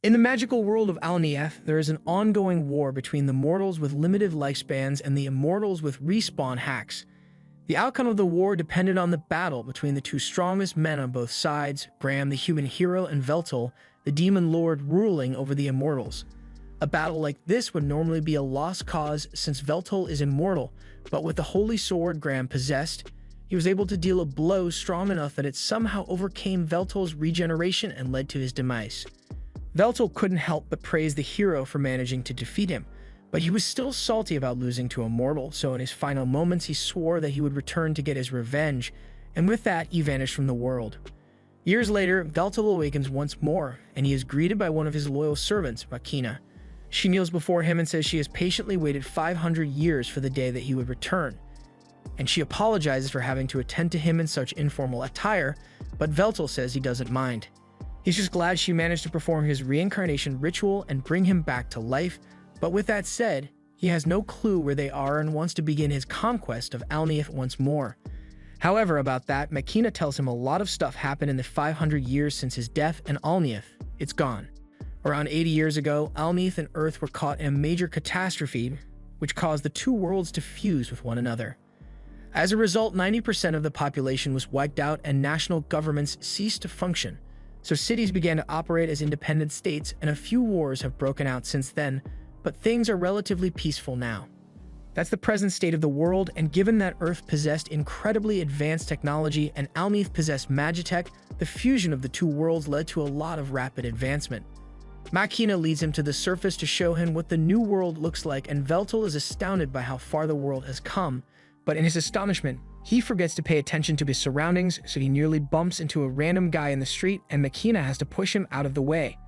In the magical world of Alnieth, there is an ongoing war between the mortals with limited lifespans and the immortals with respawn hacks. The outcome of the war depended on the battle between the two strongest men on both sides, Graham the human hero and Veltal, the demon lord ruling over the immortals. A battle like this would normally be a lost cause since Veltal is immortal, but with the holy sword Graham possessed, he was able to deal a blow strong enough that it somehow overcame Veltal's regeneration and led to his demise. Veltal couldn't help but praise the hero for managing to defeat him, but he was still salty about losing to a mortal, so in his final moments he swore that he would return to get his revenge, and with that he vanished from the world. Years later, Veltal awakens once more, and he is greeted by one of his loyal servants, Makina. She kneels before him and says she has patiently waited 500 years for the day that he would return, and she apologizes for having to attend to him in such informal attire, but Veltal says he doesn't mind. He's just glad she managed to perform his reincarnation ritual and bring him back to life, but with that said, he has no clue where they are and wants to begin his conquest of Alnieth once more. However, about that, Makina tells him a lot of stuff happened in the 500 years since his death, and Alnieth, it's gone. Around 80 years ago, Alnieth and Earth were caught in a major catastrophe, which caused the two worlds to fuse with one another. As a result, 90% of the population was wiped out and national governments ceased to function. So cities began to operate as independent states, and a few wars have broken out since then, but things are relatively peaceful now. That's the present state of the world, and given that Earth possessed incredibly advanced technology and Alnieth possessed magitech, the fusion of the two worlds led to a lot of rapid advancement. Makina leads him to the surface to show him what the new world looks like, and Veltal is astounded by how far the world has come, but in his astonishment, he forgets to pay attention to his surroundings, so he nearly bumps into a random guy in the street, and Makina has to push him out of the way.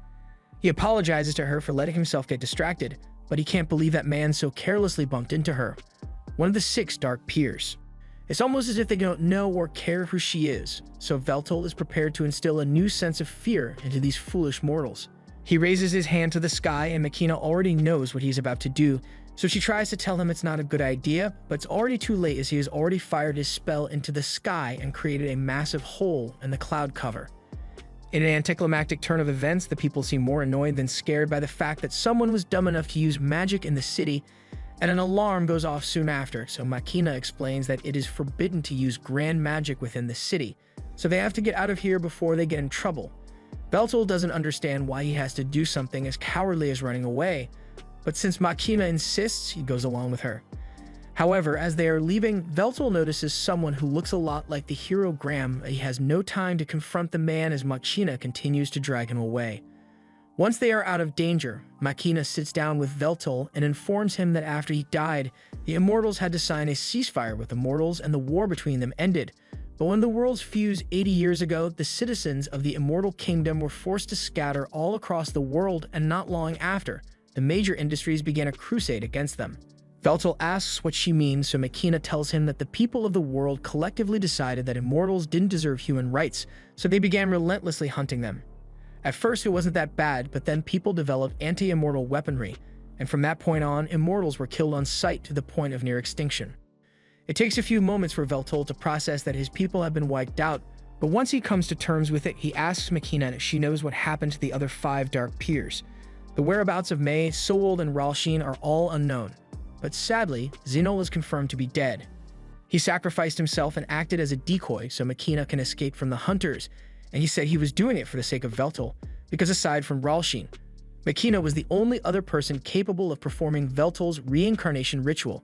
He apologizes to her for letting himself get distracted, but he can't believe that man so carelessly bumped into her, one of the 6 dark peers. It's almost as if they don't know or care who she is, so Veltal is prepared to instill a new sense of fear into these foolish mortals. He raises his hand to the sky, and Makina already knows what he's about to do, so she tries to tell him it's not a good idea, but it's already too late as he has already fired his spell into the sky and created a massive hole in the cloud cover. In an anticlimactic turn of events, the people seem more annoyed than scared by the fact that someone was dumb enough to use magic in the city, and an alarm goes off soon after, so Makina explains that it is forbidden to use grand magic within the city, so they have to get out of here before they get in trouble. Veltal doesn't understand why he has to do something as cowardly as running away, but since Makina insists, he goes along with her. However, as they are leaving, Veltal notices someone who looks a lot like the hero Graham, but he has no time to confront the man as Makina continues to drag him away. Once they are out of danger, Makina sits down with Veltal and informs him that after he died, the Immortals had to sign a ceasefire with the Mortals and the war between them ended. But when the worlds fused 80 years ago, the citizens of the Immortal Kingdom were forced to scatter all across the world, and not long after, the major industries began a crusade against them. Veltal asks what she means, so Makina tells him that the people of the world collectively decided that immortals didn't deserve human rights, so they began relentlessly hunting them. At first it wasn't that bad, but then people developed anti-immortal weaponry, and from that point on, immortals were killed on sight to the point of near extinction. It takes a few moments for Veltal to process that his people have been wiped out, but once he comes to terms with it, he asks Makina if she knows what happened to the other 5 dark peers. The whereabouts of May, Sowold, and Ralshin are all unknown, but sadly, Zinol is confirmed to be dead. He sacrificed himself and acted as a decoy so Makina can escape from the hunters, and he said he was doing it for the sake of Veltal, because aside from Ralshin, Makina was the only other person capable of performing Veltal's reincarnation ritual.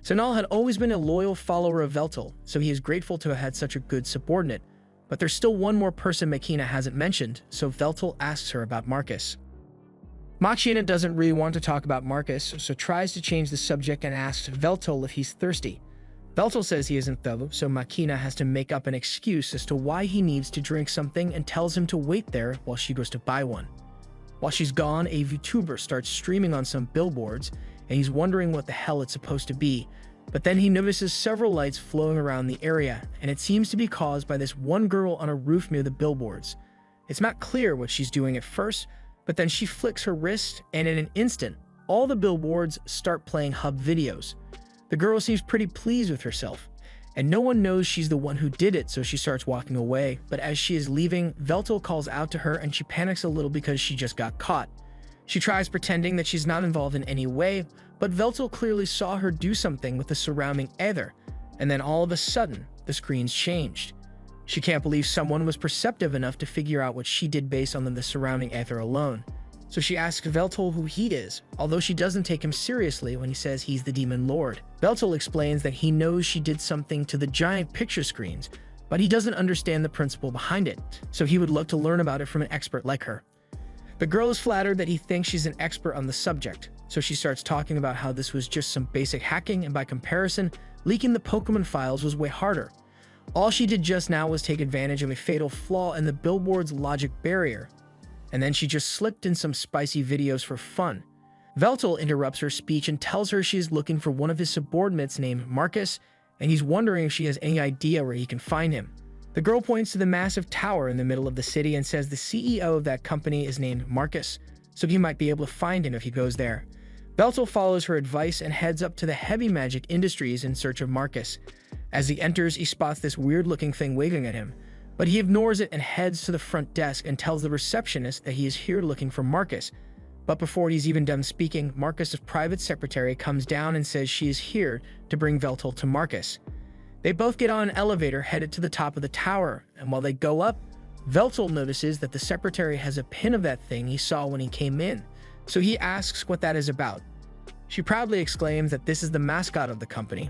Zinol had always been a loyal follower of Veltal, so he is grateful to have had such a good subordinate, but there's still one more person Makina hasn't mentioned, so Veltal asks her about Marcus. Makina doesn't really want to talk about Marcus, so tries to change the subject and asks Veltal if he's thirsty. Veltal says he isn't though, so Makina has to make up an excuse as to why he needs to drink something and tells him to wait there while she goes to buy one. While she's gone, a VTuber starts streaming on some billboards, and he's wondering what the hell it's supposed to be, but then he notices several lights flowing around the area, and it seems to be caused by this one girl on a roof near the billboards. It's not clear what she's doing at first, but then she flicks her wrist, and in an instant, all the billboards start playing hub videos. The girl seems pretty pleased with herself, and no one knows she's the one who did it, so she starts walking away. But as she is leaving, Veltel calls out to her and she panics a little because she just got caught. She tries pretending that she's not involved in any way, but Veltel clearly saw her do something with the surrounding ether, and then all of a sudden, the screens changed. She can't believe someone was perceptive enough to figure out what she did based on the surrounding ether alone. So she asks Veltel who he is, although she doesn't take him seriously when he says he's the Demon Lord. Veltel explains that he knows she did something to the giant picture screens, but he doesn't understand the principle behind it, so he would love to learn about it from an expert like her. The girl is flattered that he thinks she's an expert on the subject, so she starts talking about how this was just some basic hacking, and by comparison, leaking the Pokemon files was way harder. All she did just now was take advantage of a fatal flaw in the billboard's logic barrier, and then she just slipped in some spicy videos for fun. Veltel interrupts her speech and tells her she is looking for one of his subordinates named Marcus, and he's wondering if she has any idea where he can find him. The girl points to the massive tower in the middle of the city and says the CEO of that company is named Marcus, so he might be able to find him if he goes there. Veltel follows her advice and heads up to the heavy magic industries in search of Marcus. As he enters, he spots this weird-looking thing wiggling at him, but he ignores it and heads to the front desk and tells the receptionist that he is here looking for Marcus. But before he's even done speaking, Marcus's private secretary comes down and says she is here to bring Veltel to Marcus. They both get on an elevator headed to the top of the tower, and while they go up, Veltel notices that the secretary has a pin of that thing he saw when he came in, so he asks what that is about. She proudly exclaims that this is the mascot of the company,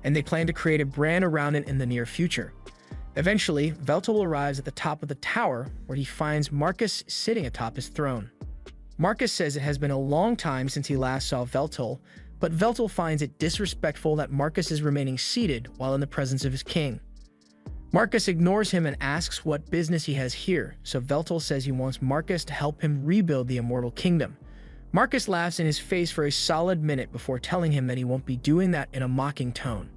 and they plan to create a brand around it in the near future. Eventually, Veltel arrives at the top of the tower, where he finds Marcus sitting atop his throne. Marcus says it has been a long time since he last saw Veltel, but Veltel finds it disrespectful that Marcus is remaining seated while in the presence of his king. Marcus ignores him and asks what business he has here, so Veltel says he wants Marcus to help him rebuild the Immortal Kingdom. Marcus laughs in his face for a solid minute before telling him that he won't be doing that in a mocking tone.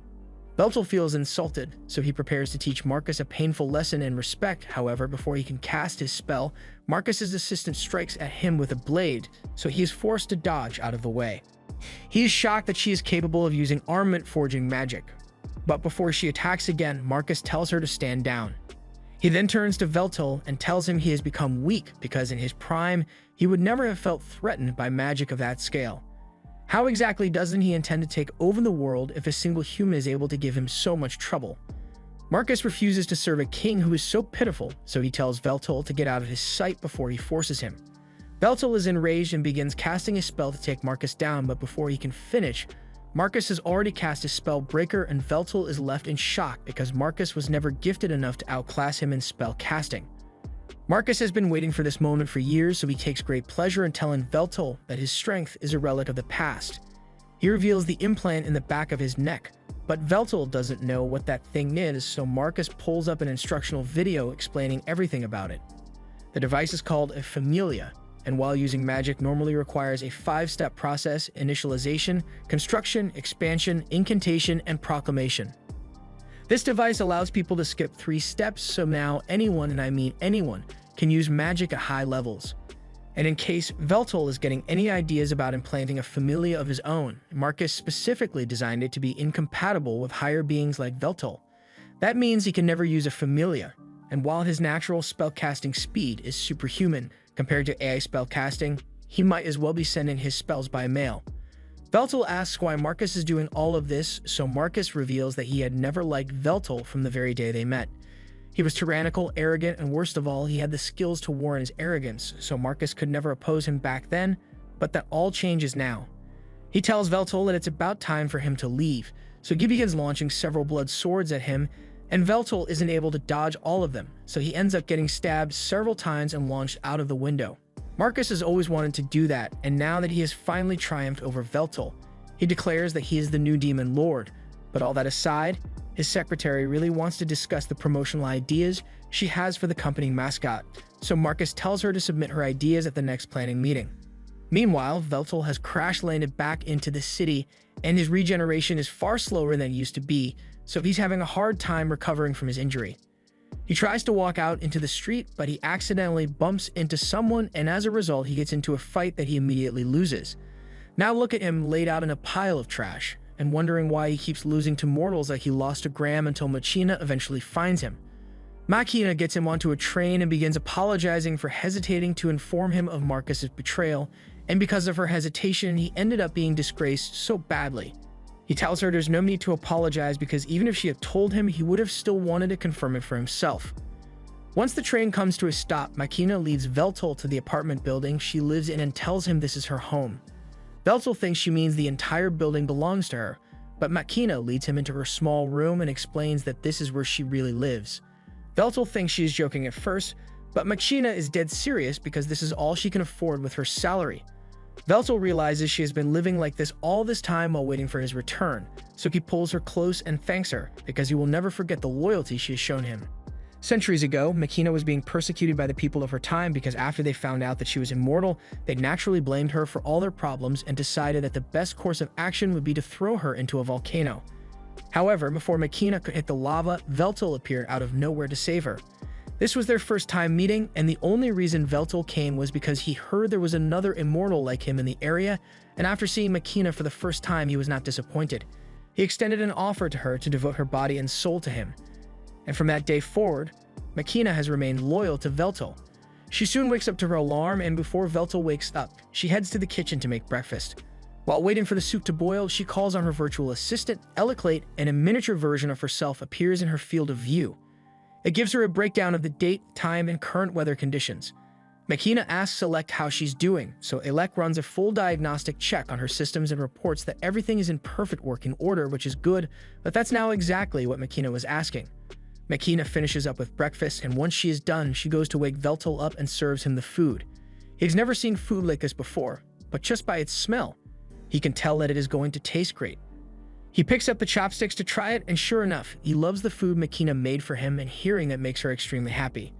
Veltel feels insulted, so he prepares to teach Marcus a painful lesson in respect. However, before he can cast his spell, Marcus's assistant strikes at him with a blade, so he is forced to dodge out of the way. He is shocked that she is capable of using armament forging magic, but before she attacks again, Marcus tells her to stand down. He then turns to Veltel and tells him he has become weak because in his prime, he would never have felt threatened by magic of that scale. How exactly doesn't he intend to take over the world if a single human is able to give him so much trouble? Marcus refuses to serve a king who is so pitiful, so he tells Veltel to get out of his sight before he forces him. Veltel is enraged and begins casting a spell to take Marcus down, but before he can finish, Marcus has already cast his spell Breaker and Veltel is left in shock because Marcus was never gifted enough to outclass him in spell casting. Marcus has been waiting for this moment for years, so he takes great pleasure in telling Veltel that his strength is a relic of the past. He reveals the implant in the back of his neck, but Veltel doesn't know what that thing is, so Marcus pulls up an instructional video explaining everything about it. The device is called a Familia, and while using magic normally requires a 5-step process: initialization, construction, expansion, incantation, and proclamation. This device allows people to skip 3 steps, so now anyone, and I mean anyone, can use magic at high levels. And in case Veltel is getting any ideas about implanting a Familia of his own, Marcus specifically designed it to be incompatible with higher beings like Veltel. That means he can never use a Familia, and while his natural spellcasting speed is superhuman compared to AI spellcasting, he might as well be sending his spells by mail. Veltel asks why Marcus is doing all of this, so Marcus reveals that he had never liked Veltel from the very day they met. He was tyrannical, arrogant, and worst of all, he had the skills to warrant his arrogance, so Marcus could never oppose him back then, but that all changes now. He tells Veltel that it's about time for him to leave, so he begins launching several blood swords at him, and Veltel isn't able to dodge all of them, so he ends up getting stabbed several times and launched out of the window. Marcus has always wanted to do that, and now that he has finally triumphed over Veltel, he declares that he is the new Demon Lord. But all that aside, his secretary really wants to discuss the promotional ideas she has for the company mascot, so Marcus tells her to submit her ideas at the next planning meeting. Meanwhile, Veltel has crash-landed back into the city, and his regeneration is far slower than it used to be, so he's having a hard time recovering from his injury. He tries to walk out into the street, but he accidentally bumps into someone, and as a result, he gets into a fight that he immediately loses. Now look at him laid out in a pile of trash. and wondering why he keeps losing to mortals like he lost to Graham until Machina eventually finds him. Machina gets him onto a train and begins apologizing for hesitating to inform him of Marcus's betrayal, and because of her hesitation, he ended up being disgraced so badly. He tells her there's no need to apologize because even if she had told him, he would have still wanted to confirm it for himself. Once the train comes to a stop, Machina leads Veltol to the apartment building she lives in and tells him this is her home. Veltol thinks she means the entire building belongs to her, but Machina leads him into her small room and explains that this is where she really lives. Veltol thinks she is joking at first, but Machina is dead serious because this is all she can afford with her salary. Veltol realizes she has been living like this all this time while waiting for his return, so he pulls her close and thanks her because he will never forget the loyalty she has shown him. Centuries ago, Machina was being persecuted by the people of her time because after they found out that she was immortal, they naturally blamed her for all their problems and decided that the best course of action would be to throw her into a volcano. However, before Machina could hit the lava, Veltol appeared out of nowhere to save her. This was their first time meeting, and the only reason Veltol came was because he heard there was another immortal like him in the area, and after seeing Machina for the first time, he was not disappointed. He extended an offer to her to devote her body and soul to him. And from that day forward, Machina has remained loyal to Veltol. She soon wakes up to her alarm, and before Veltol wakes up, she heads to the kitchen to make breakfast. While waiting for the soup to boil, she calls on her virtual assistant, Eliclate, and a miniature version of herself appears in her field of view. It gives her a breakdown of the date, time, and current weather conditions. Machina asks Elec how she's doing, so Elec runs a full diagnostic check on her systems and reports that everything is in perfect working order, which is good, but that's now exactly what Machina was asking. Machina finishes up with breakfast, and once she is done, she goes to wake Veltol up and serves him the food. He's never seen food like this before, but just by its smell, he can tell that it is going to taste great. He picks up the chopsticks to try it, and sure enough, he loves the food Machina made for him, and hearing it makes her extremely happy.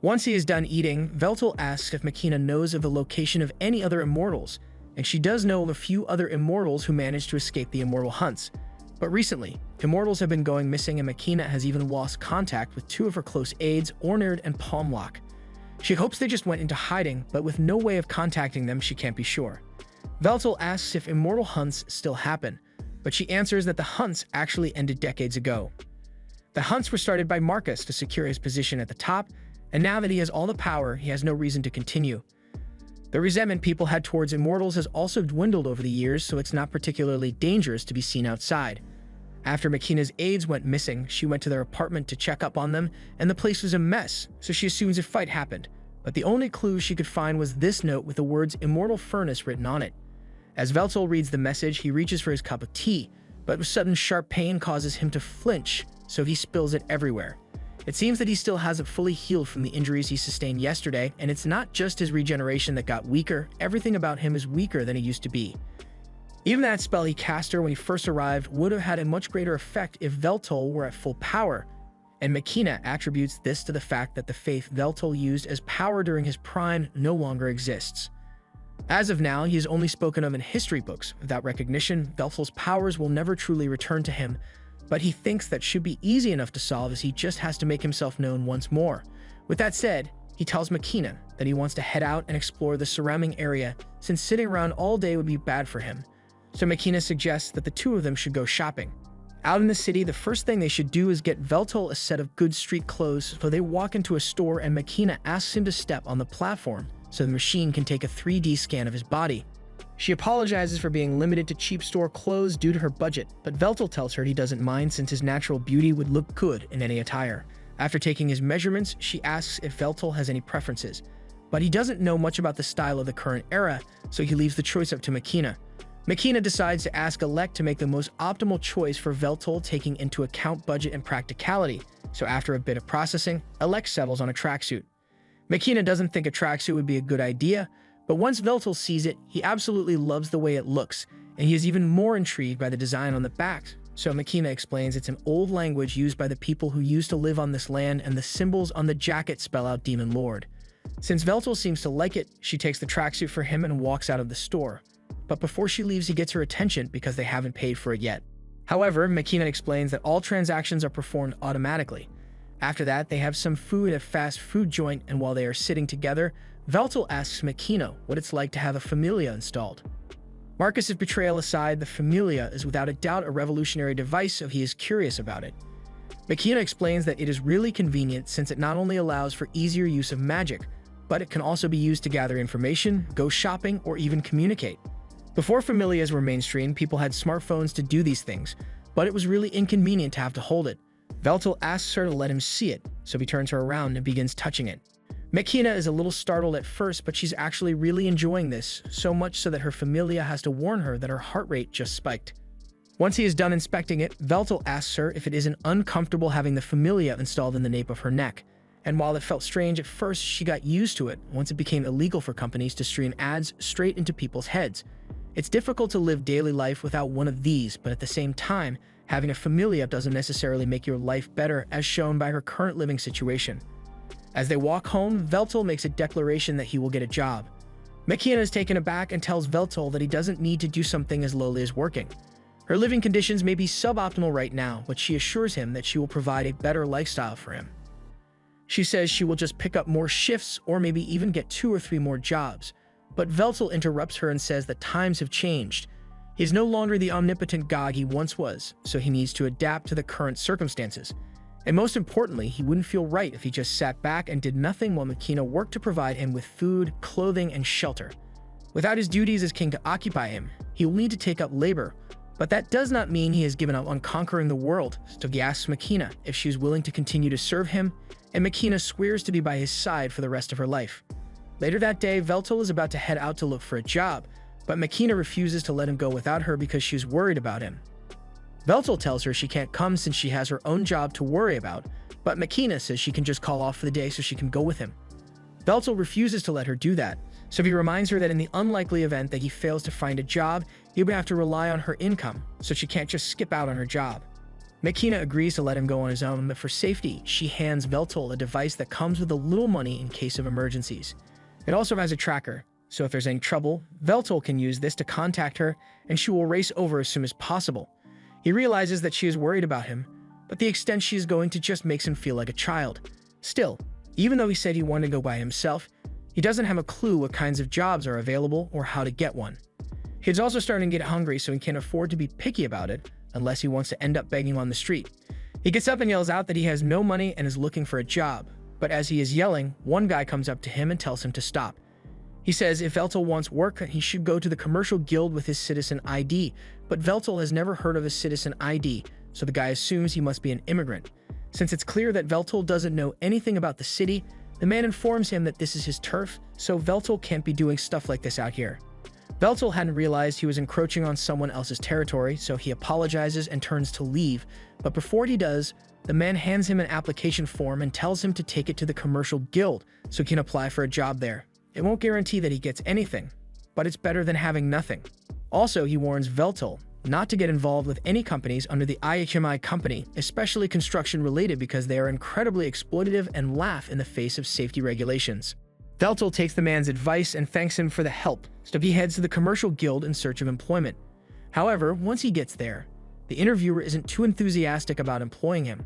Once he is done eating, Veltol asks if Machina knows of the location of any other immortals, and she does know of a few other immortals who managed to escape the immortal hunts. But recently, immortals have been going missing, and Machina has even lost contact with two of her close aides, Ornard and Palmlock. She hopes they just went into hiding, but with no way of contacting them, she can't be sure. Veltol asks if immortal hunts still happen, but she answers that the hunts actually ended decades ago. The hunts were started by Marcus to secure his position at the top, and now that he has all the power, he has no reason to continue. The resentment people had towards immortals has also dwindled over the years, so it's not particularly dangerous to be seen outside. After Machina's aides went missing, she went to their apartment to check up on them, and the place was a mess, so she assumes a fight happened. But the only clue she could find was this note with the words Immortal Furnace written on it. As Veltol reads the message, he reaches for his cup of tea, but a sudden sharp pain causes him to flinch, so he spills it everywhere. It seems that he still hasn't fully healed from the injuries he sustained yesterday, and it's not just his regeneration that got weaker, everything about him is weaker than it used to be. Even that spell he cast her when he first arrived would have had a much greater effect if Veltol were at full power, and Machina attributes this to the fact that the faith Veltol used as power during his prime no longer exists. As of now, he is only spoken of in history books. Without recognition, Veltol's powers will never truly return to him, but he thinks that should be easy enough to solve as he just has to make himself known once more. With that said, he tells Machina that he wants to head out and explore the surrounding area since sitting around all day would be bad for him. So Machina suggests that the two of them should go shopping. Out in the city, the first thing they should do is get Veltol a set of good street clothes, so they walk into a store and Machina asks him to step on the platform so the machine can take a 3D scan of his body. She apologizes for being limited to cheap store clothes due to her budget, but Veltol tells her he doesn't mind since his natural beauty would look good in any attire. After taking his measurements, she asks if Veltol has any preferences, but he doesn't know much about the style of the current era, so he leaves the choice up to Machina. Machina decides to ask Elec to make the most optimal choice for Veltol, taking into account budget and practicality, so after a bit of processing, Elec settles on a tracksuit. Machina doesn't think a tracksuit would be a good idea, but once Veltol sees it, he absolutely loves the way it looks, and he is even more intrigued by the design on the back. So Machina explains it's an old language used by the people who used to live on this land, and the symbols on the jacket spell out Demon Lord. Since Veltol seems to like it, she takes the tracksuit for him and walks out of the store. But before she leaves, he gets her attention because they haven't paid for it yet. However, Machina explains that all transactions are performed automatically. After that, they have some food at a fast food joint, and while they are sitting together, Veltol asks Machina what it's like to have a Familia installed. Marcus's betrayal aside, the Familia is without a doubt a revolutionary device, so he is curious about it. Makina explains that it is really convenient since it not only allows for easier use of magic, but it can also be used to gather information, go shopping, or even communicate. Before Familias were mainstream, people had smartphones to do these things, but it was really inconvenient to have to hold it. Veltal asks her to let him see it, so he turns her around and begins touching it. Makina is a little startled at first, but she's actually really enjoying this, so much so that her Familia has to warn her that her heart rate just spiked. Once he is done inspecting it, Veltal asks her if it isn't uncomfortable having the Familia installed in the nape of her neck. And while it felt strange at first, she got used to it once it became illegal for companies to stream ads straight into people's heads. It's difficult to live daily life without one of these, but at the same time, having a Familia doesn't necessarily make your life better, as shown by her current living situation. As they walk home, Veltal makes a declaration that he will get a job. Makina is taken aback and tells Veltal that he doesn't need to do something as lowly as working. Her living conditions may be suboptimal right now, but she assures him that she will provide a better lifestyle for him. She says she will just pick up more shifts or maybe even get 2 or 3 more jobs. But Veltal interrupts her and says that times have changed. He is no longer the omnipotent god he once was, so he needs to adapt to the current circumstances. And most importantly, he wouldn't feel right if he just sat back and did nothing while Makina worked to provide him with food, clothing, and shelter. Without his duties as king to occupy him, he will need to take up labor. But that does not mean he has given up on conquering the world, so he asks Makina if she is willing to continue to serve him, and Makina swears to be by his side for the rest of her life. Later that day, Veltal is about to head out to look for a job, but Makina refuses to let him go without her because she's worried about him. Veltal tells her she can't come since she has her own job to worry about, but Makina says she can just call off for the day so she can go with him. Veltal refuses to let her do that, so he reminds her that in the unlikely event that he fails to find a job, he would have to rely on her income, so she can't just skip out on her job. Makina agrees to let him go on his own, but for safety, she hands Veltal a device that comes with a little money in case of emergencies. It also has a tracker, so if there's any trouble, Veltal can use this to contact her, and she will race over as soon as possible. He realizes that she is worried about him, but the extent she is going to just makes him feel like a child. Still, even though he said he wanted to go by himself, he doesn't have a clue what kinds of jobs are available or how to get one. He's also starting to get hungry, so he can't afford to be picky about it unless he wants to end up begging on the street. He gets up and yells out that he has no money and is looking for a job, but as he is yelling, one guy comes up to him and tells him to stop. He says if Veltal wants work, he should go to the commercial guild with his citizen ID, but Veltal has never heard of a citizen ID, so the guy assumes he must be an immigrant. Since it's clear that Veltal doesn't know anything about the city, the man informs him that this is his turf, so Veltal can't be doing stuff like this out here. Veltal hadn't realized he was encroaching on someone else's territory, so he apologizes and turns to leave, but before he does, the man hands him an application form and tells him to take it to the commercial guild so he can apply for a job there. It won't guarantee that he gets anything, but it's better than having nothing. Also, he warns Veltal not to get involved with any companies under the IHMI company, especially construction-related, because they are incredibly exploitative and laugh in the face of safety regulations. Veltal takes the man's advice and thanks him for the help, so he heads to the commercial guild in search of employment. However, once he gets there, the interviewer isn't too enthusiastic about employing him.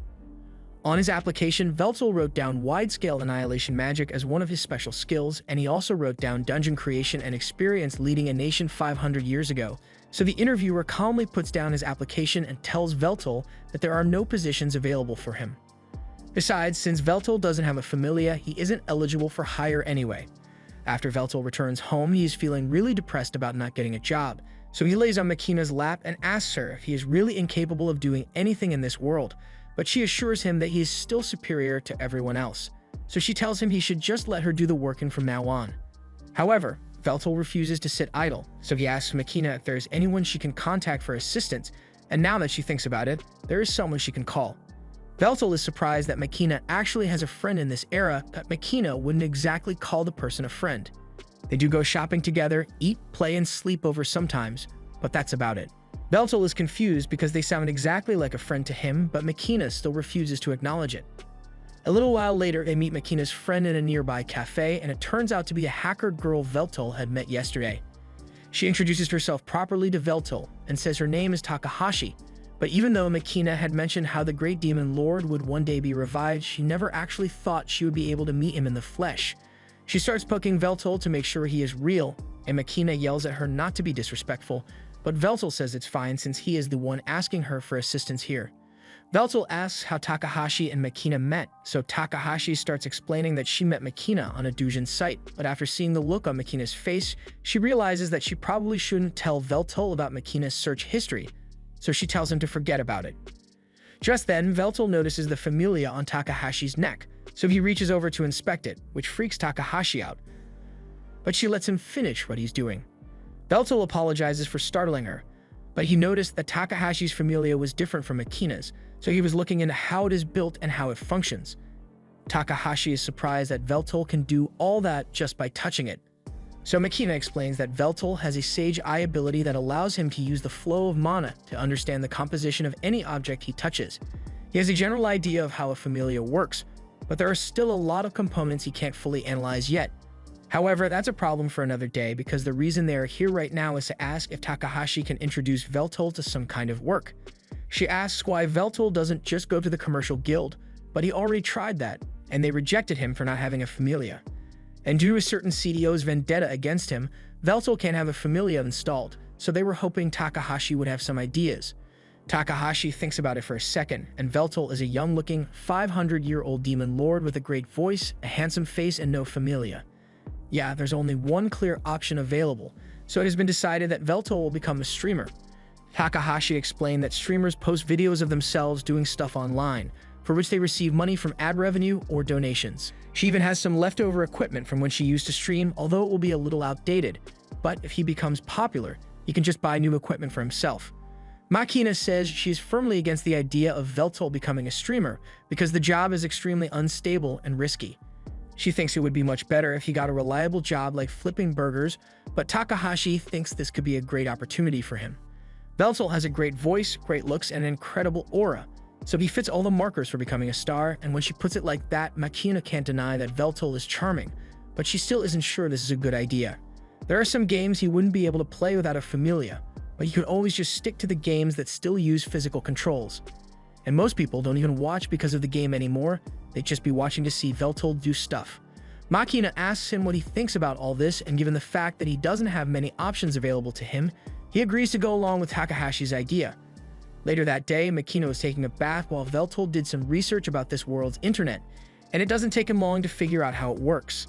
On his application, Veltal wrote down wide-scale annihilation magic as one of his special skills, and he also wrote down dungeon creation and experience leading a nation 500 years ago. So the interviewer calmly puts down his application and tells Veltal that there are no positions available for him. Besides, since Veltal doesn't have a familia, he isn't eligible for hire anyway. After Veltal returns home, he is feeling really depressed about not getting a job, so he lays on Makina's lap and asks her if he is really incapable of doing anything in this world, but she assures him that he is still superior to everyone else, so she tells him he should just let her do the working from now on. However, Veltal refuses to sit idle, so he asks Makina if there is anyone she can contact for assistance, and now that she thinks about it, there is someone she can call. Veltal is surprised that Makina actually has a friend in this era, but Makina wouldn't exactly call the person a friend. They do go shopping together, eat, play, and sleep over sometimes, but that's about it. Veltal is confused because they sound exactly like a friend to him, but Makina still refuses to acknowledge it. A little while later, they meet Makina's friend in a nearby cafe, and it turns out to be a hacker girl Veltal had met yesterday. She introduces herself properly to Veltal and says her name is Takahashi, but even though Makina had mentioned how the Great Demon Lord would one day be revived, she never actually thought she would be able to meet him in the flesh. She starts poking Veltal to make sure he is real, and Makina yells at her not to be disrespectful, but Veltel says it's fine since he is the one asking her for assistance here. Veltel asks how Takahashi and Makina met, so Takahashi starts explaining that she met Makina on a doujin site, but after seeing the look on Makina's face, she realizes that she probably shouldn't tell Veltel about Makina's search history, so she tells him to forget about it. Just then, Veltel notices the familia on Takahashi's neck, so he reaches over to inspect it, which freaks Takahashi out, but she lets him finish what he's doing. Veltel apologizes for startling her, but he noticed that Takahashi's familia was different from Makina's, so he was looking into how it is built and how it functions. Takahashi is surprised that Veltel can do all that just by touching it. So Makina explains that Veltel has a Sage Eye ability that allows him to use the flow of mana to understand the composition of any object he touches. He has a general idea of how a familia works, but there are still a lot of components he can't fully analyze yet. However, that's a problem for another day because the reason they are here right now is to ask if Takahashi can introduce Veltel to some kind of work. She asks why Veltel doesn't just go to the commercial guild, but he already tried that, and they rejected him for not having a familia. And due to a certain CDO's vendetta against him, Veltel can't have a familia installed, so they were hoping Takahashi would have some ideas. Takahashi thinks about it for a second, and Veltel is a young-looking, 500-year-old demon lord with a great voice, a handsome face, and no familia. Yeah, there's only one clear option available, so it has been decided that Veltel will become a streamer. Takahashi explained that streamers post videos of themselves doing stuff online, for which they receive money from ad revenue or donations. She even has some leftover equipment from when she used to stream, although it will be a little outdated. But if he becomes popular, he can just buy new equipment for himself. Makina says she is firmly against the idea of Veltel becoming a streamer because the job is extremely unstable and risky. She thinks it would be much better if he got a reliable job like flipping burgers, but Takahashi thinks this could be a great opportunity for him. Veltel has a great voice, great looks, and an incredible aura, so he fits all the markers for becoming a star, and when she puts it like that, Makina can't deny that Veltel is charming, but she still isn't sure this is a good idea. There are some games he wouldn't be able to play without a familia, but he could always just stick to the games that still use physical controls. And most people don't even watch because of the game anymore, they'd just be watching to see Veltel do stuff. Makina asks him what he thinks about all this, and given the fact that he doesn't have many options available to him, he agrees to go along with Takahashi's idea. Later that day, Makina was taking a bath while Veltel did some research about this world's internet, and it doesn't take him long to figure out how it works.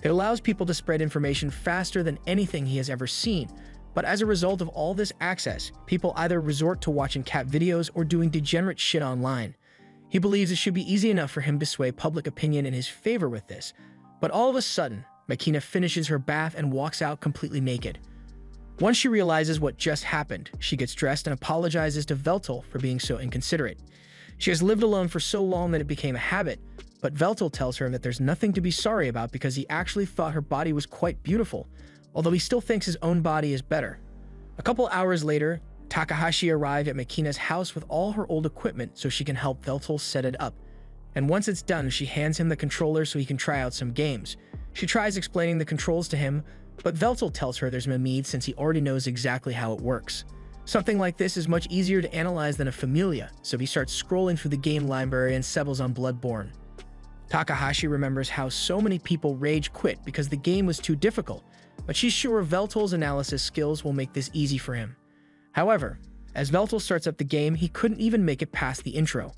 It allows people to spread information faster than anything he has ever seen, but as a result of all this access, people either resort to watching cat videos or doing degenerate shit online. He believes it should be easy enough for him to sway public opinion in his favor with this, but all of a sudden, Makina finishes her bath and walks out completely naked. Once she realizes what just happened, she gets dressed and apologizes to Veltel for being so inconsiderate. She has lived alone for so long that it became a habit, but Veltel tells her that there's nothing to be sorry about because he actually thought her body was quite beautiful, although he still thinks his own body is better. A couple hours later, Takahashi arrived at Makina's house with all her old equipment so she can help Veltel set it up. And once it's done, she hands him the controller so he can try out some games. She tries explaining the controls to him, but Veltel tells her there's no need since he already knows exactly how it works. Something like this is much easier to analyze than a familia, so he starts scrolling through the game library and settles on Bloodborne. Takahashi remembers how so many people rage quit because the game was too difficult, but she's sure Veltel's analysis skills will make this easy for him. However, as Veltel starts up the game, he couldn't even make it past the intro.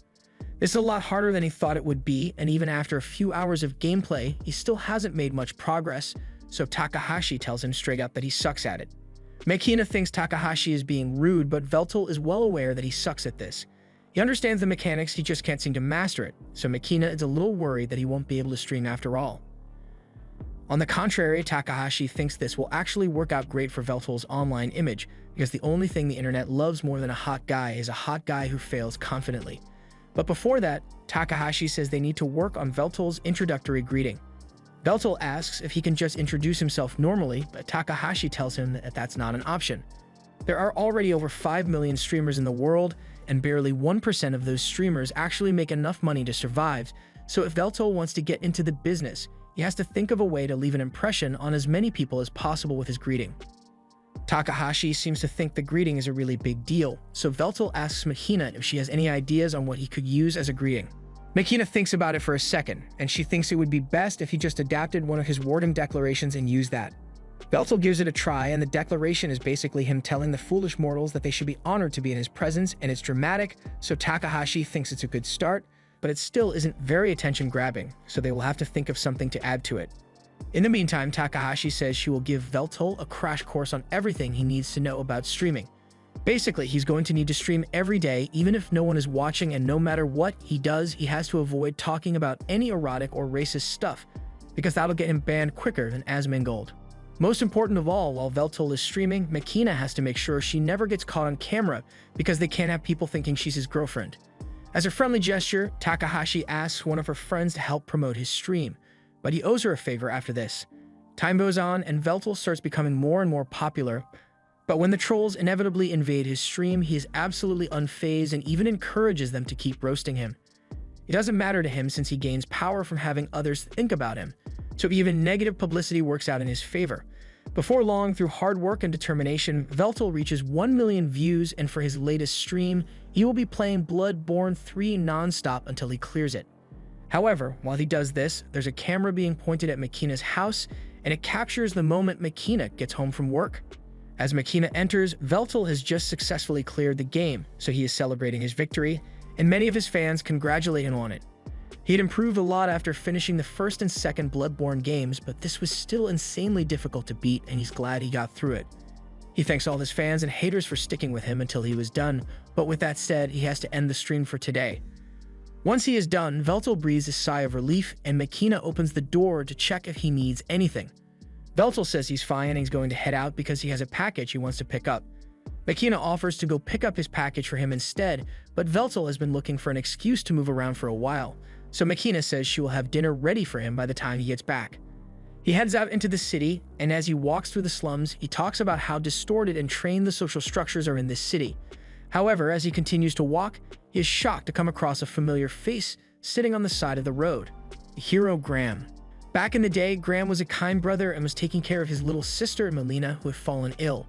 This is a lot harder than he thought it would be, and even after a few hours of gameplay, he still hasn't made much progress, so Takahashi tells him straight up that he sucks at it. Makina thinks Takahashi is being rude, but Veltel is well aware that he sucks at this. He understands the mechanics, he just can't seem to master it, so Makina is a little worried that he won't be able to stream after all. On the contrary, Takahashi thinks this will actually work out great for Veltel's online image, because the only thing the internet loves more than a hot guy is a hot guy who fails confidently. But before that, Takahashi says they need to work on Veltel's introductory greeting. Veltel asks if he can just introduce himself normally, but Takahashi tells him that that's not an option. There are already over 5 million streamers in the world, and barely 1% of those streamers actually make enough money to survive, so if Veltel wants to get into the business, he has to think of a way to leave an impression on as many people as possible with his greeting. Takahashi seems to think the greeting is a really big deal, so Veltel asks Makina if she has any ideas on what he could use as a greeting. Makina thinks about it for a second, and she thinks it would be best if he just adapted one of his warden declarations and used that. Veltal gives it a try, and the declaration is basically him telling the foolish mortals that they should be honored to be in his presence, and it's dramatic, so Takahashi thinks it's a good start, but it still isn't very attention-grabbing, so they will have to think of something to add to it. In the meantime, Takahashi says she will give Veltal a crash course on everything he needs to know about streaming. Basically, he's going to need to stream every day, even if no one is watching, and no matter what he does, he has to avoid talking about any erotic or racist stuff, because that'll get him banned quicker than Asmongold. Most important of all, while Veltal is streaming, Makina has to make sure she never gets caught on camera, because they can't have people thinking she's his girlfriend. As a friendly gesture, Takahashi asks one of her friends to help promote his stream, but he owes her a favor after this. Time goes on, and Veltal starts becoming more and more popular, but when the trolls inevitably invade his stream, he is absolutely unfazed and even encourages them to keep roasting him. It doesn't matter to him since he gains power from having others think about him, so even negative publicity works out in his favor. Before long, through hard work and determination, Veltal reaches 1 million views, and for his latest stream, he will be playing Bloodborne 3 non-stop until he clears it. However, while he does this, there's a camera being pointed at Makina's house, and it captures the moment Makina gets home from work. As Makina enters, Veltal has just successfully cleared the game, so he is celebrating his victory, and many of his fans congratulate him on it. He had improved a lot after finishing the first and second Bloodborne games, but this was still insanely difficult to beat, and he's glad he got through it. He thanks all his fans and haters for sticking with him until he was done, but with that said, he has to end the stream for today. Once he is done, Veltal breathes a sigh of relief, and Makina opens the door to check if he needs anything. Veltal says he's fine and he's going to head out because he has a package he wants to pick up. Makina offers to go pick up his package for him instead, but Veltal has been looking for an excuse to move around for a while, so Makina says she will have dinner ready for him by the time he gets back. He heads out into the city, and as he walks through the slums, he talks about how distorted and trained the social structures are in this city. However, as he continues to walk, he is shocked to come across a familiar face sitting on the side of the road. The hero Graham. Back in the day, Graham was a kind brother and was taking care of his little sister, Melina, who had fallen ill.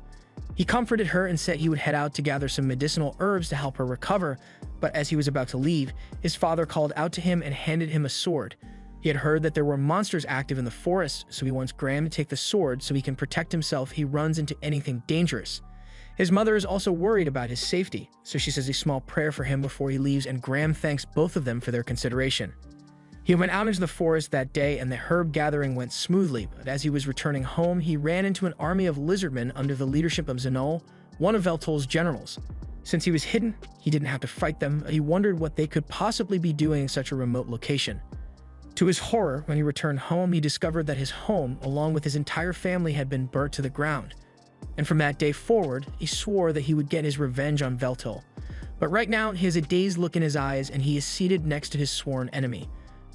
He comforted her and said he would head out to gather some medicinal herbs to help her recover, but as he was about to leave, his father called out to him and handed him a sword. He had heard that there were monsters active in the forest, so he wants Graham to take the sword so he can protect himself if he runs into anything dangerous. His mother is also worried about his safety, so she says a small prayer for him before he leaves, and Graham thanks both of them for their consideration. He went out into the forest that day, and the herb gathering went smoothly, but as he was returning home, he ran into an army of lizardmen under the leadership of Zanol, one of Veltal's generals. Since he was hidden, he didn't have to fight them, but he wondered what they could possibly be doing in such a remote location. To his horror, when he returned home, he discovered that his home, along with his entire family, had been burnt to the ground. And from that day forward, he swore that he would get his revenge on Veltal. But right now, he has a dazed look in his eyes, and he is seated next to his sworn enemy.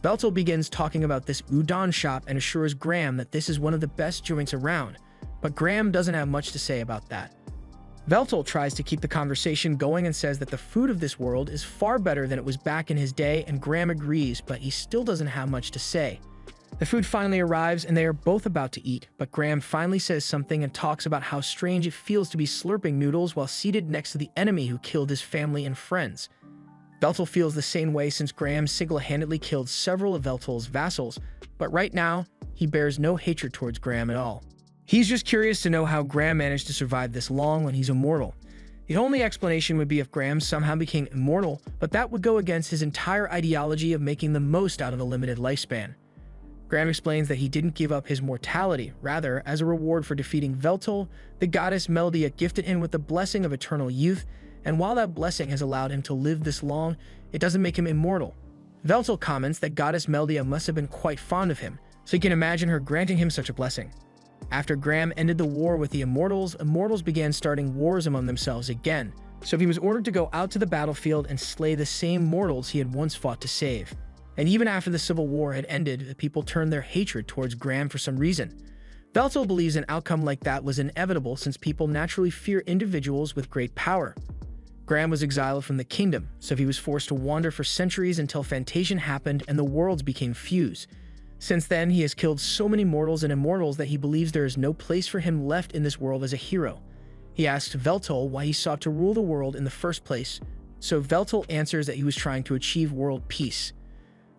Veltal begins talking about this udon shop and assures Graham that this is one of the best joints around, but Graham doesn't have much to say about that. Veltal tries to keep the conversation going and says that the food of this world is far better than it was back in his day, and Graham agrees, but he still doesn't have much to say. The food finally arrives and they are both about to eat, but Graham finally says something and talks about how strange it feels to be slurping noodles while seated next to the enemy who killed his family and friends. Veltal feels the same way since Graham single-handedly killed several of Veltal's vassals, but right now, he bears no hatred towards Graham at all. He's just curious to know how Graham managed to survive this long when he's immortal. The only explanation would be if Graham somehow became immortal, but that would go against his entire ideology of making the most out of a limited lifespan. Graham explains that he didn't give up his mortality, rather, as a reward for defeating Veltal, the goddess Meldia gifted him with the blessing of eternal youth, and while that blessing has allowed him to live this long, it doesn't make him immortal. Veltal comments that goddess Meldia must have been quite fond of him, so he can imagine her granting him such a blessing. After Graham ended the war with the Immortals, Immortals began starting wars among themselves again, so he was ordered to go out to the battlefield and slay the same mortals he had once fought to save. And even after the Civil War had ended, the people turned their hatred towards Graham for some reason. Veltal believes an outcome like that was inevitable since people naturally fear individuals with great power. Graham was exiled from the kingdom, so he was forced to wander for centuries until Fantation happened and the worlds became fused. Since then, he has killed so many mortals and immortals that he believes there is no place for him left in this world as a hero. He asks Veltal why he sought to rule the world in the first place, so Veltal answers that he was trying to achieve world peace.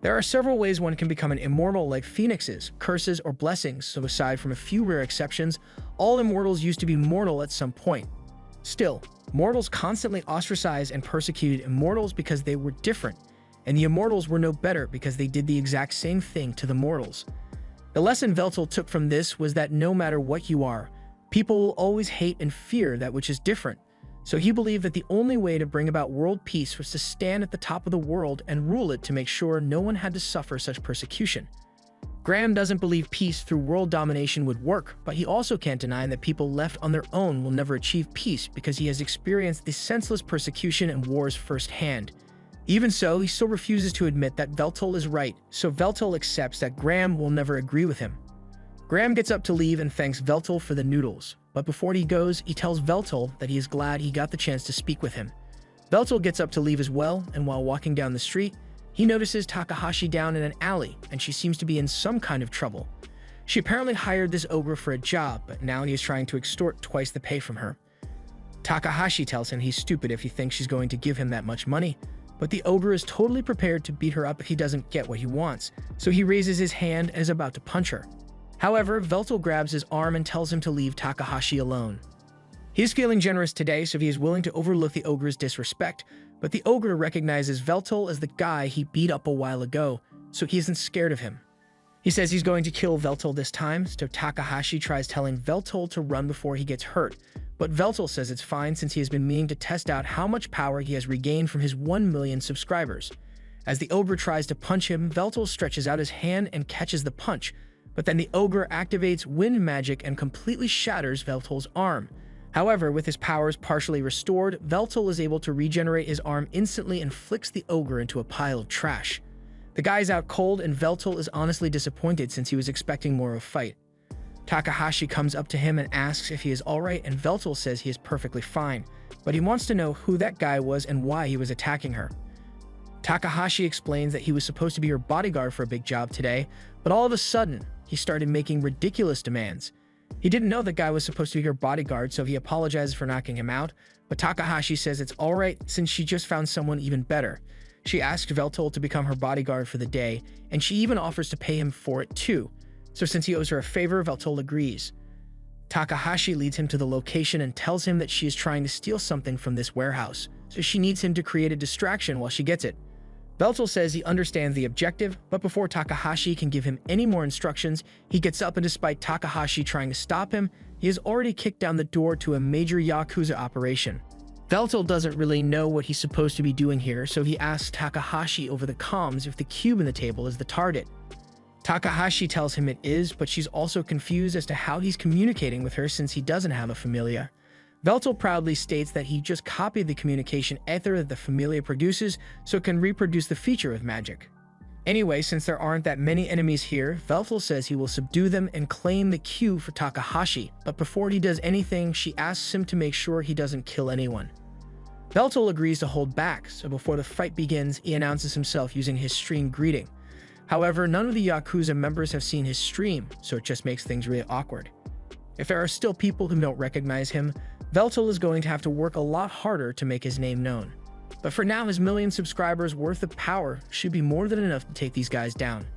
There are several ways one can become an immortal, like phoenixes, curses, or blessings, so aside from a few rare exceptions, all immortals used to be mortal at some point. Still, mortals constantly ostracized and persecuted immortals because they were different, and the immortals were no better because they did the exact same thing to the mortals. The lesson Veltal took from this was that no matter what you are, people will always hate and fear that which is different. So he believed that the only way to bring about world peace was to stand at the top of the world and rule it to make sure no one had to suffer such persecution. Graham doesn't believe peace through world domination would work, but he also can't deny that people left on their own will never achieve peace because he has experienced the senseless persecution and wars firsthand. Even so, he still refuses to admit that Veltal is right, so Veltal accepts that Graham will never agree with him. Graham gets up to leave and thanks Veltal for the noodles, but before he goes, he tells Veltal that he is glad he got the chance to speak with him. Veltal gets up to leave as well, and while walking down the street, he notices Takahashi down in an alley, and she seems to be in some kind of trouble. She apparently hired this ogre for a job, but now he is trying to extort twice the pay from her. Takahashi tells him he's stupid if he thinks she's going to give him that much money, but the ogre is totally prepared to beat her up if he doesn't get what he wants, so he raises his hand and is about to punch her. However, Veltal grabs his arm and tells him to leave Takahashi alone. He is feeling generous today, so he is willing to overlook the ogre's disrespect, but the ogre recognizes Veltal as the guy he beat up a while ago, so he isn't scared of him. He says he's going to kill Veltal this time, so Takahashi tries telling Veltal to run before he gets hurt, but Veltal says it's fine since he has been meaning to test out how much power he has regained from his 1 million subscribers. As the ogre tries to punch him, Veltal stretches out his hand and catches the punch, but then the ogre activates wind magic and completely shatters Veltal's arm. However, with his powers partially restored, Veltal is able to regenerate his arm instantly and flicks the ogre into a pile of trash. The guy's out cold and Veltal is honestly disappointed since he was expecting more of a fight. Takahashi comes up to him and asks if he is alright, and Veltal says he is perfectly fine, but he wants to know who that guy was and why he was attacking her. Takahashi explains that he was supposed to be her bodyguard for a big job today, but all of a sudden, he started making ridiculous demands. He didn't know the guy was supposed to be her bodyguard, so he apologizes for knocking him out, but Takahashi says it's alright since she just found someone even better. She asked Veltal to become her bodyguard for the day, and she even offers to pay him for it too. So since he owes her a favor, Veltal agrees. Takahashi leads him to the location and tells him that she is trying to steal something from this warehouse, so she needs him to create a distraction while she gets it. Veltal says he understands the objective, but before Takahashi can give him any more instructions, he gets up and despite Takahashi trying to stop him, he has already kicked down the door to a major Yakuza operation. Veltal doesn't really know what he's supposed to be doing here, so he asks Takahashi over the comms if the cube in the table is the target. Takahashi tells him it is, but she's also confused as to how he's communicating with her since he doesn't have a familia. Veltal proudly states that he just copied the communication ether that the familia produces so it can reproduce the feature of magic. Anyway, since there aren't that many enemies here, Veltal says he will subdue them and claim the cube for Takahashi, but before he does anything, she asks him to make sure he doesn't kill anyone. Veltal agrees to hold back, so before the fight begins, he announces himself using his stream greeting. However, none of the Yakuza members have seen his stream, so it just makes things really awkward. If there are still people who don't recognize him, Veltal is going to have to work a lot harder to make his name known. But for now, his million subscribers worth of power should be more than enough to take these guys down.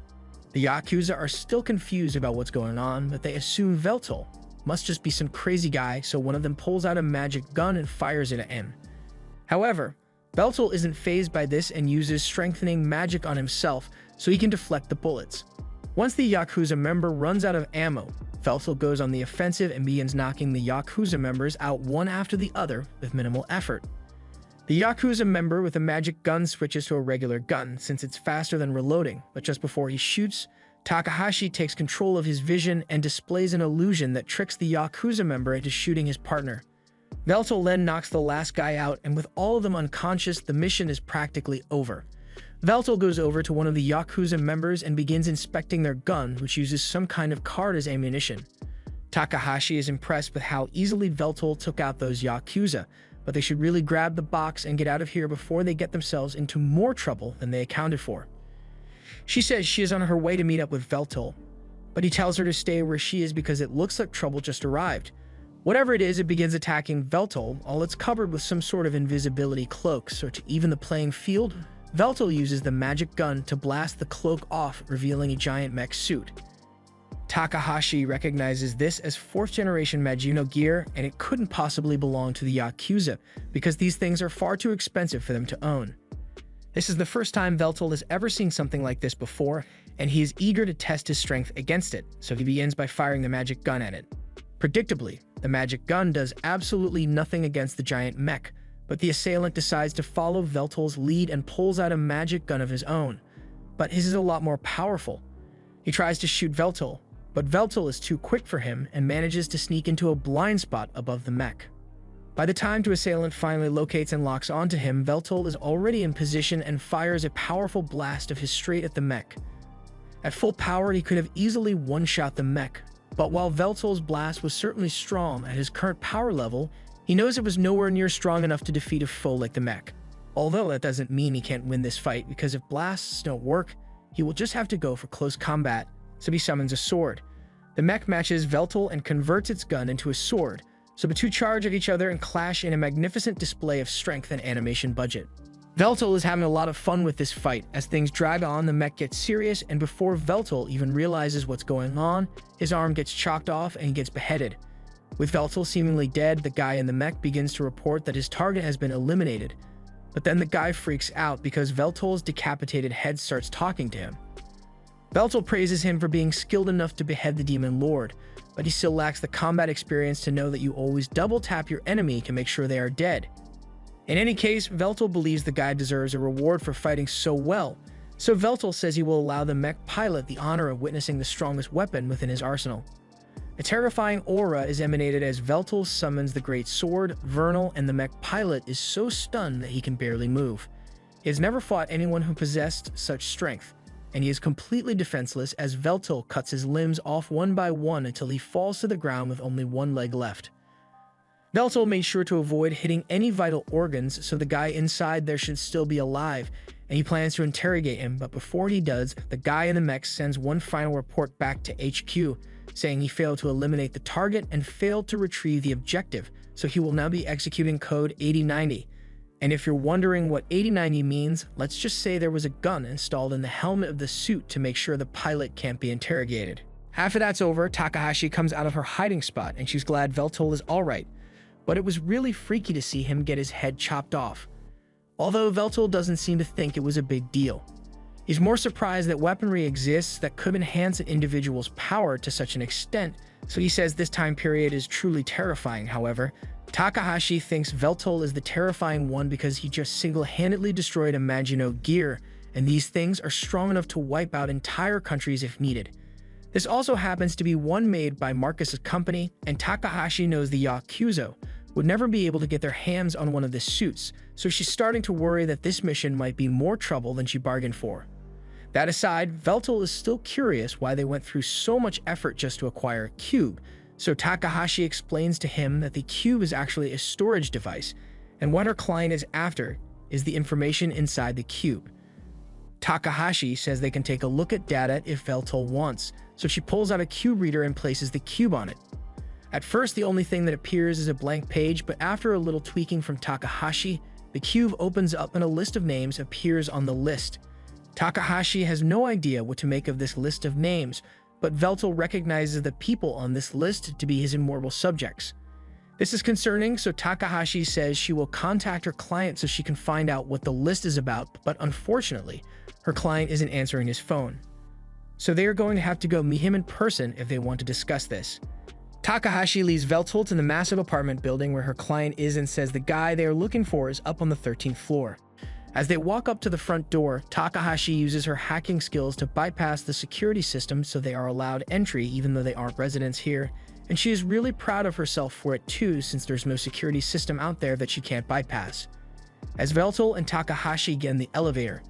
The Yakuza are still confused about what's going on, but they assume Veltal must just be some crazy guy, so one of them pulls out a magic gun and fires it at him. However, Veltal isn't fazed by this and uses strengthening magic on himself so he can deflect the bullets. Once the Yakuza member runs out of ammo, Veltal goes on the offensive and begins knocking the Yakuza members out one after the other with minimal effort. The Yakuza member with a magic gun switches to a regular gun since it's faster than reloading, but just before he shoots, Takahashi takes control of his vision and displays an illusion that tricks the Yakuza member into shooting his partner. Veltal then knocks the last guy out, and with all of them unconscious, the mission is practically over. Veltal goes over to one of the Yakuza members and begins inspecting their gun, which uses some kind of card as ammunition. Takahashi is impressed with how easily Veltal took out those Yakuza, but they should really grab the box and get out of here before they get themselves into more trouble than they accounted for. She says she is on her way to meet up with Veltal, but he tells her to stay where she is because it looks like trouble just arrived. Whatever it is, it begins attacking Veltal, all it's covered with some sort of invisibility cloak, so to even the playing field, Veltal uses the magic gun to blast the cloak off, revealing a giant mech suit. Takahashi recognizes this as 4th generation Magino gear, and it couldn't possibly belong to the Yakuza because these things are far too expensive for them to own. This is the first time Veltal has ever seen something like this before, and he is eager to test his strength against it, so he begins by firing the magic gun at it. Predictably, the magic gun does absolutely nothing against the giant mech, but the assailant decides to follow Veltal's lead and pulls out a magic gun of his own. But his is a lot more powerful. He tries to shoot Veltal, but Veltal is too quick for him and manages to sneak into a blind spot above the mech. By the time the assailant finally locates and locks onto him, Veltal is already in position and fires a powerful blast of his straight at the mech. At full power, he could have easily one-shot the mech, but while Veltal's blast was certainly strong at his current power level, he knows it was nowhere near strong enough to defeat a foe like the mech. Although that doesn't mean he can't win this fight, because if blasts don't work, he will just have to go for close combat, so he summons a sword. The mech matches Veltal and converts its gun into a sword, so the two charge at each other and clash in a magnificent display of strength and animation budget. Veltal is having a lot of fun with this fight. As things drag on, the mech gets serious, and before Veltal even realizes what's going on, his arm gets chopped off and he gets beheaded. With Veltal seemingly dead, the guy in the mech begins to report that his target has been eliminated. But then the guy freaks out because Veltal's decapitated head starts talking to him. Veltal praises him for being skilled enough to behead the Demon Lord, but he still lacks the combat experience to know that you always double tap your enemy to make sure they are dead. In any case, Veltal believes the guy deserves a reward for fighting so well, so Veltal says he will allow the mech pilot the honor of witnessing the strongest weapon within his arsenal. A terrifying aura is emanated as Veltal summons the great sword, Vernal, and the mech pilot is so stunned that he can barely move. He has never fought anyone who possessed such strength, and he is completely defenseless as Veltal cuts his limbs off one by one until he falls to the ground with only one leg left. Veltal made sure to avoid hitting any vital organs, so the guy inside there should still be alive, and he plans to interrogate him, but before he does, the guy in the mech sends one final report back to HQ, saying he failed to eliminate the target and failed to retrieve the objective, so he will now be executing code 8090. And if you're wondering what 8090 means, let's just say there was a gun installed in the helmet of the suit to make sure the pilot can't be interrogated. After that's over, Takahashi comes out of her hiding spot and she's glad Veltal is alright, but it was really freaky to see him get his head chopped off. Although Veltal doesn't seem to think it was a big deal. He's more surprised that weaponry exists that could enhance an individual's power to such an extent, so he says this time period is truly terrifying. However, Takahashi thinks Veltal is the terrifying one because he just single-handedly destroyed a Magino gear, and these things are strong enough to wipe out entire countries if needed. This also happens to be one made by Marcus's company, and Takahashi knows the Yakuza would never be able to get their hands on one of the suits, so she's starting to worry that this mission might be more trouble than she bargained for. That aside, Veltal is still curious why they went through so much effort just to acquire a cube, so Takahashi explains to him that the cube is actually a storage device, and what her client is after is the information inside the cube. Takahashi says they can take a look at data if Veltal wants, so she pulls out a cube reader and places the cube on it. At first, the only thing that appears is a blank page, but after a little tweaking from Takahashi, the cube opens up and a list of names appears on the list. Takahashi has no idea what to make of this list of names, but Veltal recognizes the people on this list to be his immortal subjects. This is concerning, so Takahashi says she will contact her client so she can find out what the list is about, but unfortunately, her client isn't answering his phone. So they are going to have to go meet him in person if they want to discuss this. Takahashi leads Veltal to the massive apartment building where her client is and says the guy they are looking for is up on the 13th floor. As they walk up to the front door, Takahashi uses her hacking skills to bypass the security system so they are allowed entry even though they aren't residents here, and she is really proud of herself for it too since there's no security system out there that she can't bypass. As Veltal and Takahashi get in the elevator,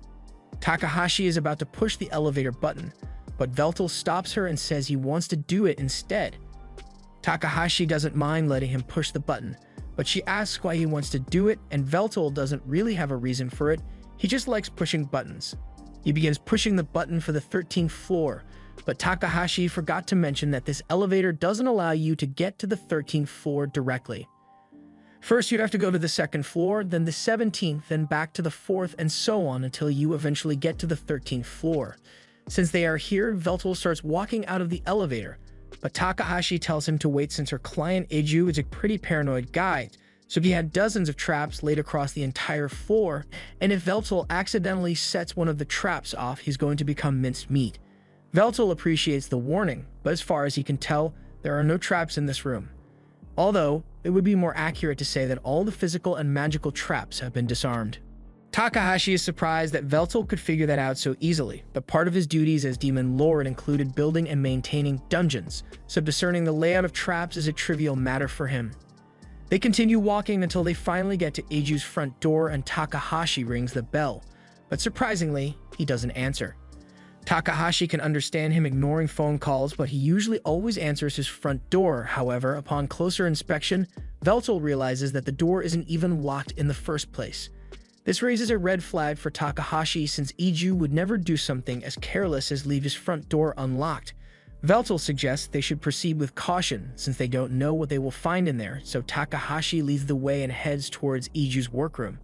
Takahashi is about to push the elevator button, but Veltal stops her and says he wants to do it instead. Takahashi doesn't mind letting him push the button, but she asks why he wants to do it, and Veltal doesn't really have a reason for it, he just likes pushing buttons. He begins pushing the button for the 13th floor, but Takahashi forgot to mention that this elevator doesn't allow you to get to the 13th floor directly. First, you'd have to go to the second floor, then the 17th, then back to the 4th, and so on until you eventually get to the 13th floor. Since they are here, Veltel starts walking out of the elevator, but Takahashi tells him to wait since her client Eiju is a pretty paranoid guy, so he had dozens of traps laid across the entire floor, and if Veltel accidentally sets one of the traps off, he's going to become minced meat. Veltel appreciates the warning, but as far as he can tell, there are no traps in this room. Although, it would be more accurate to say that all the physical and magical traps have been disarmed. Takahashi is surprised that Veltel could figure that out so easily, but part of his duties as Demon Lord included building and maintaining dungeons, so discerning the layout of traps is a trivial matter for him. They continue walking until they finally get to Eiju's front door and Takahashi rings the bell, but surprisingly, he doesn't answer. Takahashi can understand him ignoring phone calls, but he usually always answers his front door. However, upon closer inspection, Veltel realizes that the door isn't even locked in the first place. This raises a red flag for Takahashi since Eiju would never do something as careless as leave his front door unlocked. Veltel suggests they should proceed with caution since they don't know what they will find in there, so Takahashi leads the way and heads towards Eiju's workroom.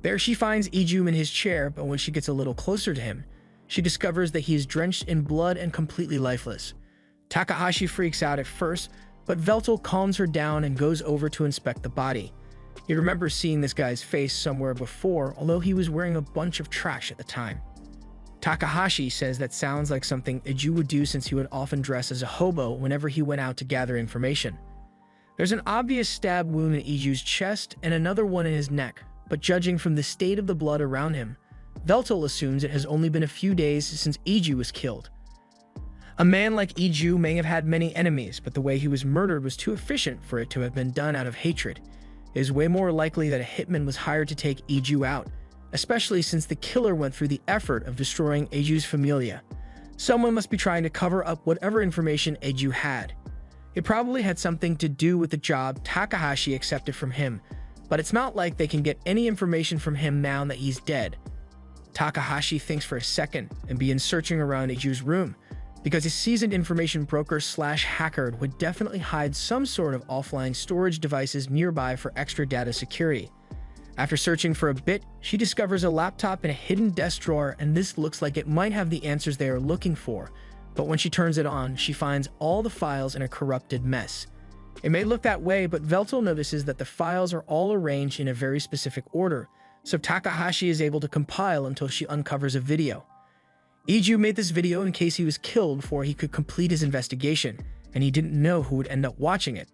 There she finds Eiju in his chair, but when she gets a little closer to him, she discovers that he is drenched in blood and completely lifeless. Takahashi freaks out at first, but Veltel calms her down and goes over to inspect the body. He remembers seeing this guy's face somewhere before, although he was wearing a bunch of trash at the time. Takahashi says that sounds like something Eiju would do since he would often dress as a hobo whenever he went out to gather information. There's an obvious stab wound in Eiju's chest and another one in his neck, but judging from the state of the blood around him, Veltel assumes it has only been a few days since Eiju was killed. A man like Eiju may have had many enemies, but the way he was murdered was too efficient for it to have been done out of hatred. It is way more likely that a hitman was hired to take Eiju out, especially since the killer went through the effort of destroying Eiju's familia. Someone must be trying to cover up whatever information Eiju had. It probably had something to do with the job Takahashi accepted from him, but it's not like they can get any information from him now that he's dead. Takahashi thinks for a second and begins searching around Eiju's room, because his seasoned information broker/hacker would definitely hide some sort of offline storage devices nearby for extra data security. After searching for a bit, she discovers a laptop in a hidden desk drawer, and this looks like it might have the answers they are looking for, but when she turns it on, she finds all the files in a corrupted mess. It may look that way, but Veltel notices that the files are all arranged in a very specific order, so Takahashi is able to compile until she uncovers a video. Eiju made this video in case he was killed before he could complete his investigation, and he didn't know who would end up watching it.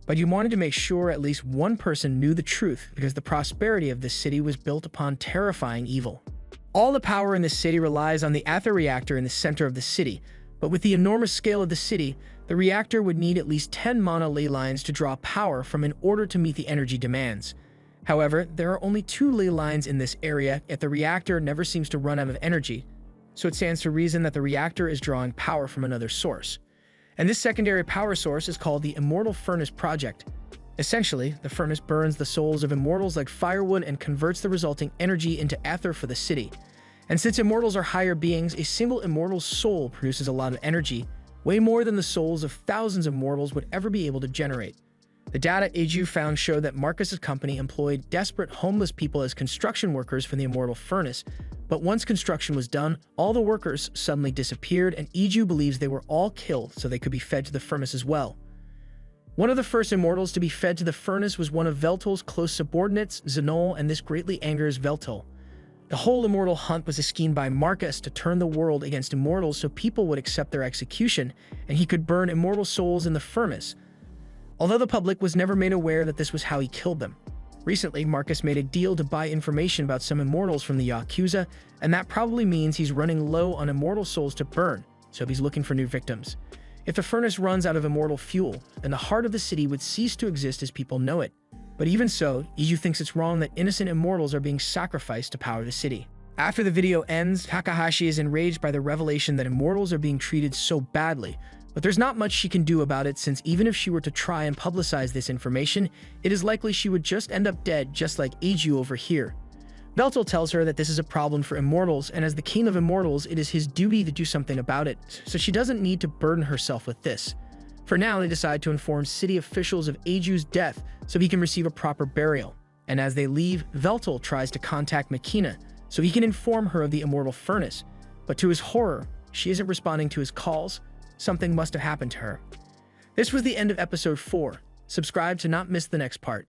But he wanted to make sure at least one person knew the truth because the prosperity of this city was built upon terrifying evil. All the power in this city relies on the Aether reactor in the center of the city, but with the enormous scale of the city, the reactor would need at least 10 mana ley lines to draw power from in order to meet the energy demands. However, there are only 2 ley lines in this area, yet the reactor never seems to run out of energy, so it stands to reason that the reactor is drawing power from another source. And this secondary power source is called the Immortal Furnace Project. Essentially, the furnace burns the souls of immortals like firewood and converts the resulting energy into ether for the city. And since immortals are higher beings, a single immortal's soul produces a lot of energy, way more than the souls of thousands of mortals would ever be able to generate. The data Eiju found showed that Marcus's company employed desperate homeless people as construction workers for the Immortal Furnace, but once construction was done, all the workers suddenly disappeared, and Eiju believes they were all killed so they could be fed to the furnace as well. One of the first immortals to be fed to the furnace was one of Veltel's close subordinates, Zenol, and this greatly angers Veltel. The whole immortal hunt was a scheme by Marcus to turn the world against immortals so people would accept their execution, and he could burn immortal souls in the furnace, although the public was never made aware that this was how he killed them. Recently, Marcus made a deal to buy information about some immortals from the Yakuza, and that probably means he's running low on immortal souls to burn, so he's looking for new victims. If the furnace runs out of immortal fuel, then the heart of the city would cease to exist as people know it. But even so, Eiju thinks it's wrong that innocent immortals are being sacrificed to power the city. After the video ends, Takahashi is enraged by the revelation that immortals are being treated so badly, but there's not much she can do about it since even if she were to try and publicize this information, it is likely she would just end up dead just like Eiju over here. Veltel tells her that this is a problem for immortals, and as the king of immortals, it is his duty to do something about it, so she doesn't need to burden herself with this. For now, they decide to inform city officials of Aju's death so he can receive a proper burial. And as they leave, Veltal tries to contact Makina so he can inform her of the immortal furnace. But to his horror, she isn't responding to his calls. Something must have happened to her. This was the end of episode 4. Subscribe to not miss the next part.